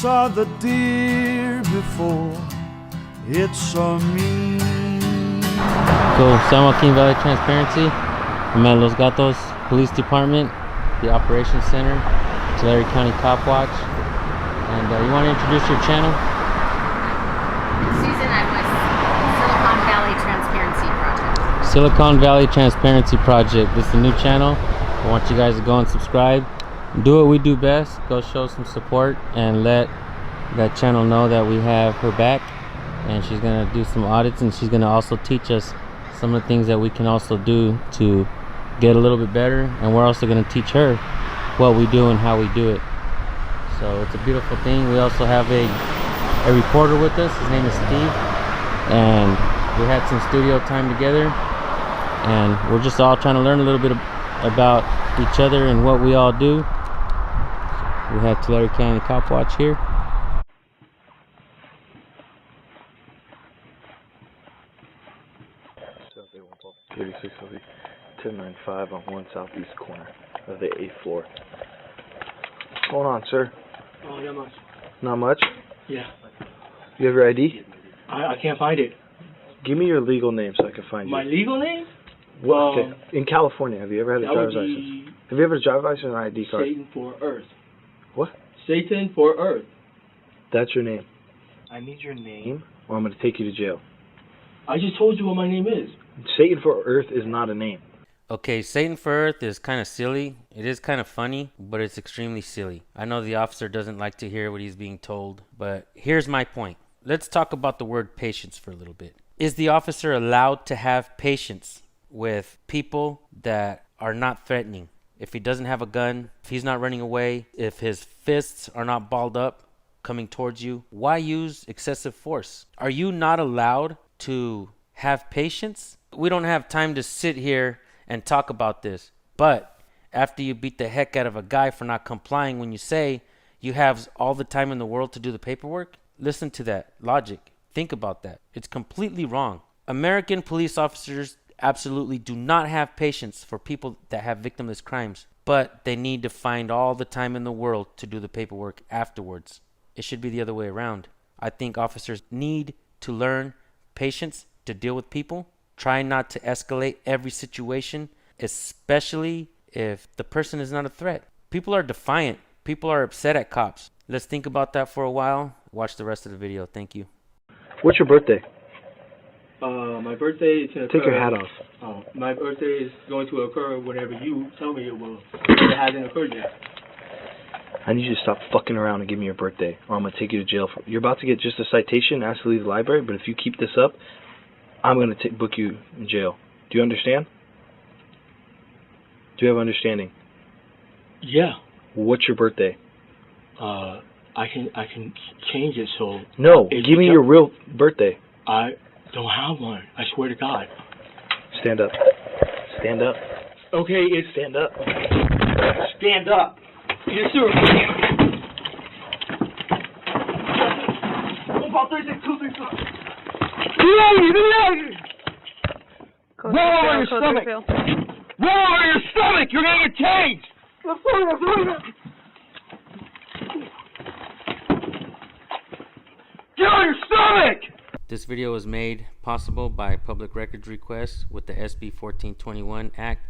saw the deer before. It's a me. So San Joaquin Valley Transparency. I'm at Los Gatos Police Department, the Operations Center, Tulare County Cop Watch. And you want to introduce your channel? Susan, I'm with Silicon Valley Transparency Project. Silicon Valley Transparency Project. This is a new channel. I want you guys to go and subscribe. Do what we do best. Go show some support and let that channel know that we have her back. And she's going to do some audits, and she's going to also teach us some of the things that we can also do to get a little bit better. And we're also going to teach her what we do and how we do it. So it's a beautiful thing. We also have a reporter with us. His name is Steve, and we had some studio time together, and we're just all trying to learn a little bit about each other and what we all do. We have Tulare County Cop Watch here. They won't pull 36 of the 1095 on one southeast corner of the 8th floor. What's going on, sir? Oh, not much. Not much? Yeah. You have your ID? I can't find it. Give me your legal name so I can find you. My legal name? Well, okay. In California, have you ever had a That driver's would license? be Have you ever had a driver's license or an ID card? Satan for Earth. What? Satan for Earth. That's your name. I need your name. Or I'm going to take you to jail. I just told you what my name is. Satan for Earth is not a name. Okay, Satan for Earth is kind of silly. It is kind of funny, but it's extremely silly. I know the officer doesn't like to hear what he's being told, but here's my point. Let's talk about the word patience for a little bit. Is the officer allowed to have patience with people that are not threatening? If he doesn't have a gun, if he's not running away, if his fists are not balled up coming towards you, why use excessive force? Are you not allowed to have patience? We don't have time to sit here and talk about this, but after you beat the heck out of a guy for not complying when you say you have all the time in the world to do the paperwork, listen to that logic. Think about that. It's completely wrong. American police officers absolutely do not have patience for people that have victimless crimes, but they need to find all the time in the world to do the paperwork afterwards. It should be the other way around. I think officers need to learn patience to deal with people. Try not to escalate every situation, especially if the person is not a threat. People are defiant. People are upset at cops. Let's think about that for a while. Watch the rest of the video. Thank you. What's your birthday? My birthday is going to Take your hat off. Oh, my birthday is going to occur whenever you tell me it will. It hasn't occurred yet. I need you to stop fucking around and give me your birthday, or I'm going to take you to jail. You're about to get just a citation, ask to leave the library, but if you keep this up, I'm going to book you in jail. Do you understand? Do you have understanding? Yeah. What's your birthday? I can change it so. No, give me your real birthday. I don't have one. I swear to God. Stand up. Stand up. Okay, it's Stand up. stand up. Yes, sir. About 36, 234. Roll over your stomach. Roll over your stomach. You're gonna get tased. Get on your stomach. This video was made possible by public records request with the SB 1421 Act.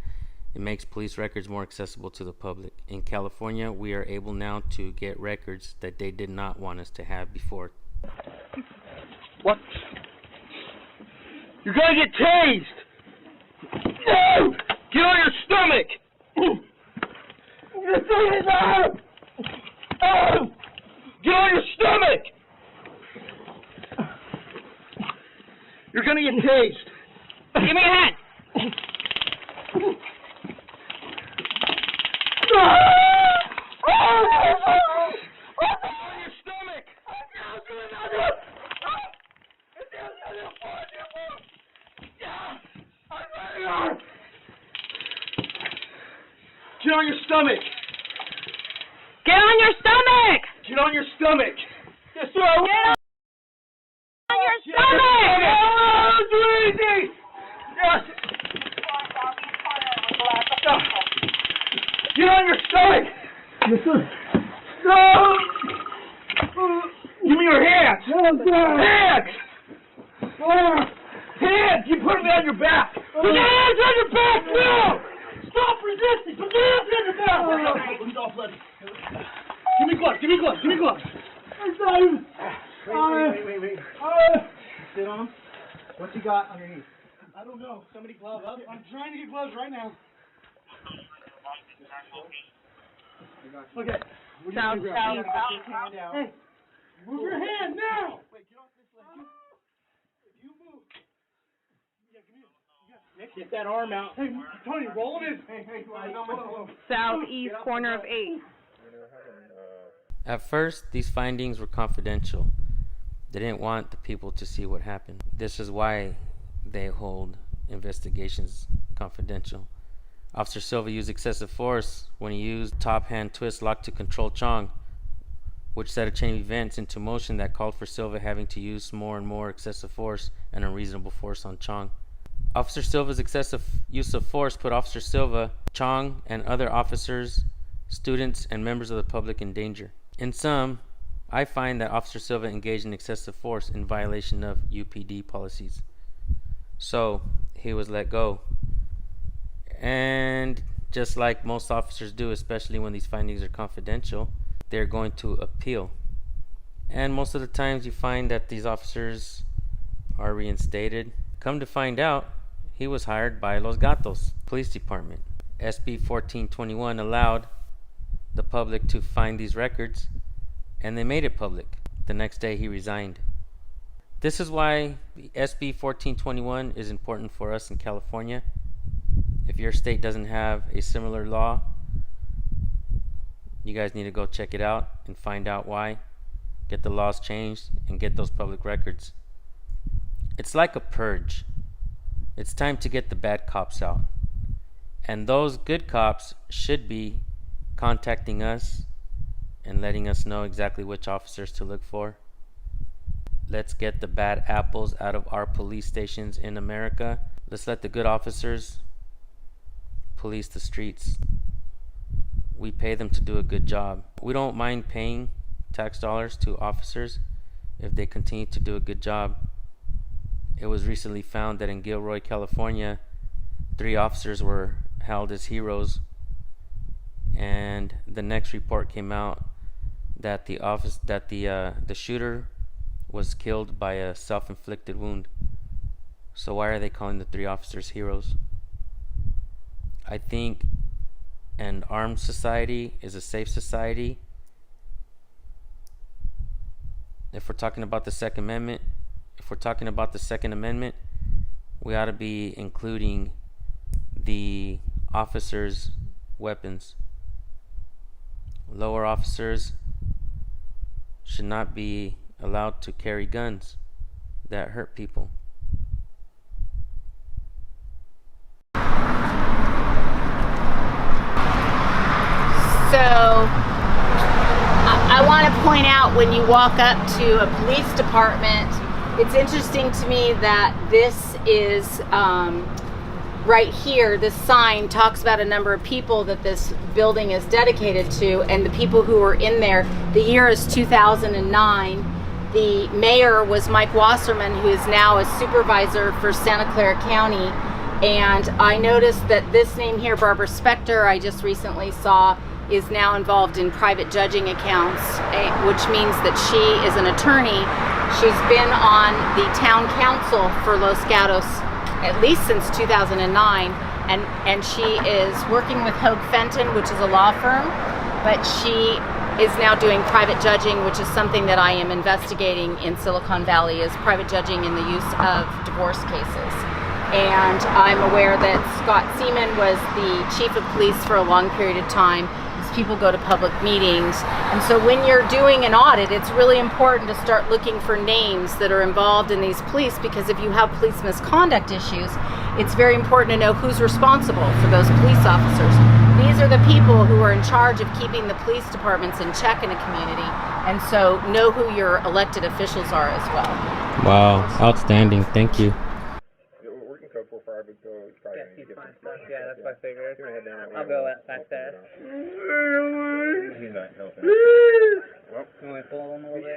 It makes police records more accessible to the public. In California, we are able now to get records that they did not want us to have before. What? You're gonna get tased! No! Get on your stomach! Get on your stomach! You're gonna get tased! Give me a hand! Get on your stomach! Get on your stomach! Get on your stomach! Yes, sir! Get on your stomach! Oh, do anything! Yes! Get on your stomach! Yes, sir! No! Give me your hands! Hands! Hands! You put them on your back! Put your hands on your back now! Stop resisting! Put your hands on your back! Let me off, buddy. Give me gloves! Give me gloves! Give me gloves! Wait. Sit on him. What's he got underneath? I don't know. Somebody glove up. I'm trying to get gloves right now. Okay. South. Hey, move your hand now! Wait, get off this leg. If you move. Yeah, give me it. Get that arm out. Hey, Tony, roll him in. Hey, Southeast corner of 8. At first, these findings were confidential. They didn't want the people to see what happened. This is why they hold investigations confidential. Officer Silva used excessive force when he used top hand twist lock to control Chong, which set a chain of events into motion that called for Silva having to use more and more excessive force and unreasonable force on Chong. Officer Silva's excessive use of force put Officer Silva, Chong, and other officers, students, and members of the public in danger. In sum, I find that Officer Silva engaged in excessive force in violation of UPD policies. So, he was let go. And just like most officers do, especially when these findings are confidential, they're going to appeal. And most of the times you find that these officers are reinstated. Come to find out, he was hired by Los Gatos Police Department. SB 1421 allowed the public to find these records, and they made it public. The next day he resigned. This is why the SB 1421 is important for us in California. If your state doesn't have a similar law, you guys need to go check it out and find out why. Get the laws changed and get those public records. It's like a purge. It's time to get the bad cops out. And those good cops should be contacting us and letting us know exactly which officers to look for. Let's get the bad apples out of our police stations in America. Let's let the good officers police the streets. We pay them to do a good job. We don't mind paying tax dollars to officers if they continue to do a good job. It was recently found that in Gilroy, California, 3 officers were held as heroes, and the next report came out that the shooter was killed by a self-inflicted wound. So why are they calling the 3 officers heroes? I think an armed society is a safe society. If we're talking about the Second Amendment, we ought to be including the officers' weapons. Lower officers should not be allowed to carry guns that hurt people. So, I want to point out, when you walk up to a police department, it's interesting to me that this is right here, this sign talks about a number of people that this building is dedicated to, and the people who were in there. The year is 2009. The mayor was Mike Wasserman, who is now a supervisor for Santa Clara County. And I noticed that this name here, Barbara Spector, I just recently saw, is now involved in private judging accounts, which means that she is an attorney. She's been on the town council for Los Gatos at least since 2009, and she is working with Hoag Fenton, which is a law firm, but she is now doing private judging, which is something that I am investigating in Silicon Valley, is private judging in the use of divorce cases. And I'm aware that Scott Seaman was the chief of police for a long period of time. People go to public meetings, and so when you're doing an audit, it's really important to start looking for names that are involved in these police, because if you have police misconduct issues, it's very important to know who's responsible for those police officers. These are the people who are in charge of keeping the police departments in check in a community, and so know who your elected officials are as well. Wow, outstanding. Thank you. Yeah, that's my figure. I'll go back there. You want to pull them a little bit?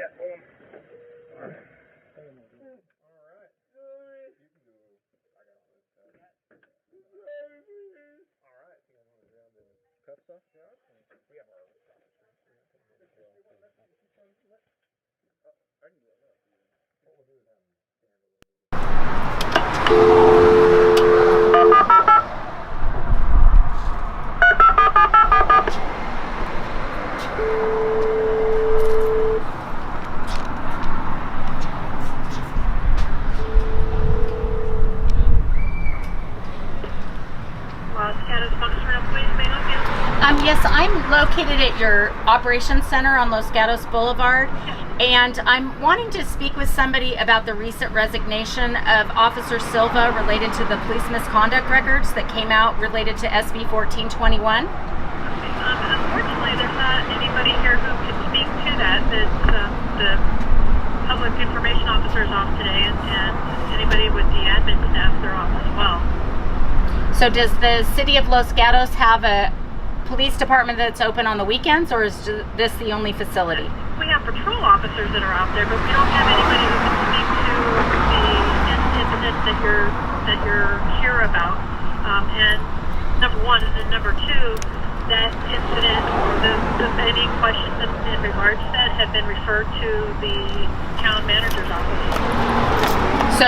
Yes, I'm located at your operations center on Los Gatos Boulevard, and I'm wanting to speak with somebody about the recent resignation of Officer Silva related to the police misconduct records that came out related to SB 1421. Unfortunately, there's not anybody here who can speak to that. The public information officer is off today, and anybody with the admin staff, they're off as well. So does the city of Los Gatos have a police department that's open on the weekends, or is this the only facility? We have patrol officers that are out there, but we don't have anybody who can speak to the incident that you're here about. And number one, and number two, that incident or any questions in regards to that have been referred to the town manager's office.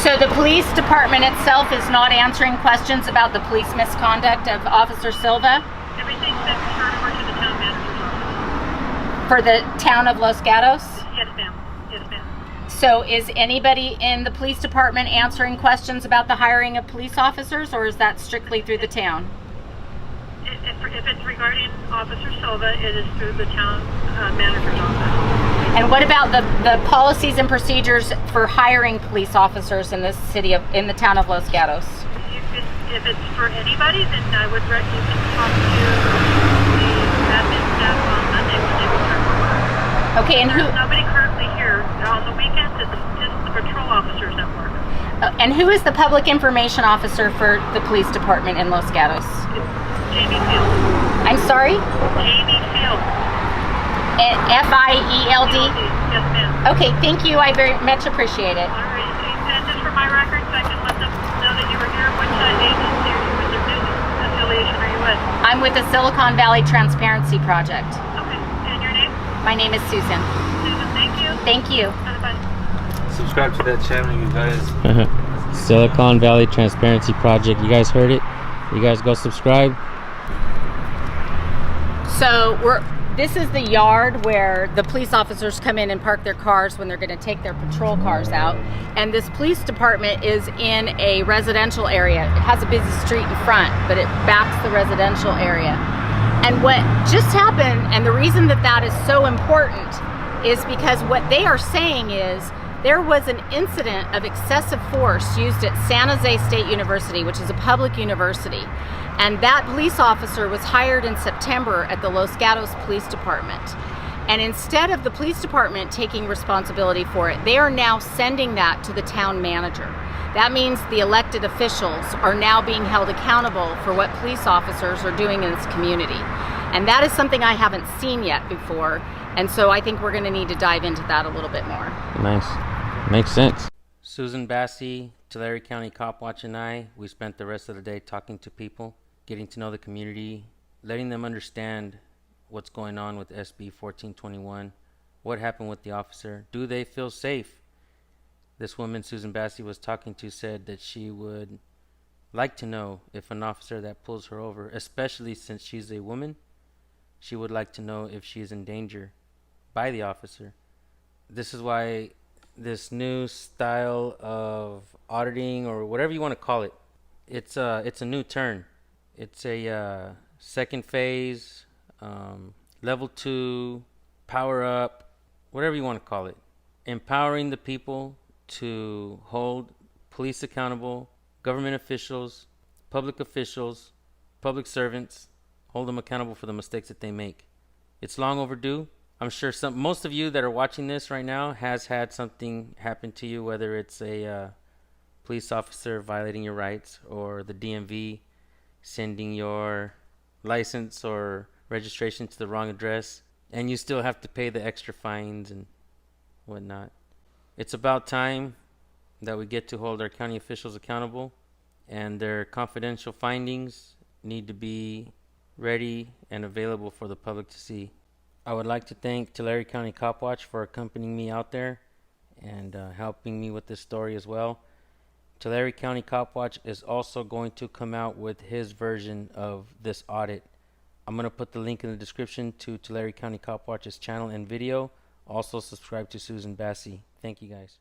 So the police department itself is not answering questions about the police misconduct of Officer Silva? Everything's been turned over to the town manager's office. For the town of Los Gatos? Yes, ma'am. Yes, ma'am. So is anybody in the police department answering questions about the hiring of police officers, or is that strictly through the town? If it's regarding Officer Silva, it is through the town manager's office. And what about the policies and procedures for hiring police officers in the town of Los Gatos? If it's for anybody, then I would recommend you can talk to the admin staff on Monday when they return from work. Okay, and There's nobody currently here. On the weekends, it's just the patrol officers at work. And who is the public information officer for the police department in Los Gatos? Jamie Field. I'm sorry? Jamie Field. Field? Yes, ma'am. Okay, thank you. I very much appreciate it. All right. And just for my records, I can let them know that you were here. Which agency or which affiliation are you with? I'm with the Silicon Valley Transparency Project. Okay. And your name? My name is Susan. Susan, thank you. Thank you. Bye. Subscribe to that channel, you guys. Silicon Valley Transparency Project. You guys heard it? You guys go subscribe. So this is the yard where the police officers come in and park their cars when they're going to take their patrol cars out. And this police department is in a residential area. It has a busy street in front, but it backs the residential area. And what just happened, and the reason that is so important, is because what they are saying is there was an incident of excessive force used at San Jose State University, which is a public university. And that police officer was hired in September at the Los Gatos Police Department. And instead of the police department taking responsibility for it, they are now sending that to the town manager. That means the elected officials are now being held accountable for what police officers are doing in this community. And that is something I haven't seen yet before. And so I think we're going to need to dive into that a little bit more. Nice. Makes sense. Susan Bassey, Tulare County Cop Watch, and I, we spent the rest of the day talking to people, getting to know the community, letting them understand what's going on with SB 1421, what happened with the officer, do they feel safe? This woman Susan Bassey was talking to said that she would like to know if an officer that pulls her over, especially since she's a woman, she would like to know if she's in danger by the officer. This is why this new style of auditing, or whatever you want to call it, it's a new turn. It's a second phase, level 2, power up, whatever you want to call it. Empowering the people to hold police accountable, government officials, public servants, hold them accountable for the mistakes that they make. It's long overdue. I'm sure most of you that are watching this right now has had something happen to you, whether it's a police officer violating your rights, or the DMV sending your license or registration to the wrong address. And you still have to pay the extra fines and whatnot. It's about time that we get to hold our county officials accountable, and their confidential findings need to be ready and available for the public to see. I would like to thank Tulare County Cop Watch for accompanying me out there and helping me with this story as well. Tulare County Cop Watch is also going to come out with his version of this audit. I'm going to put the link in the description to Tulare County Cop Watch's channel and video. Also subscribe to Susan Bassey. Thank you guys.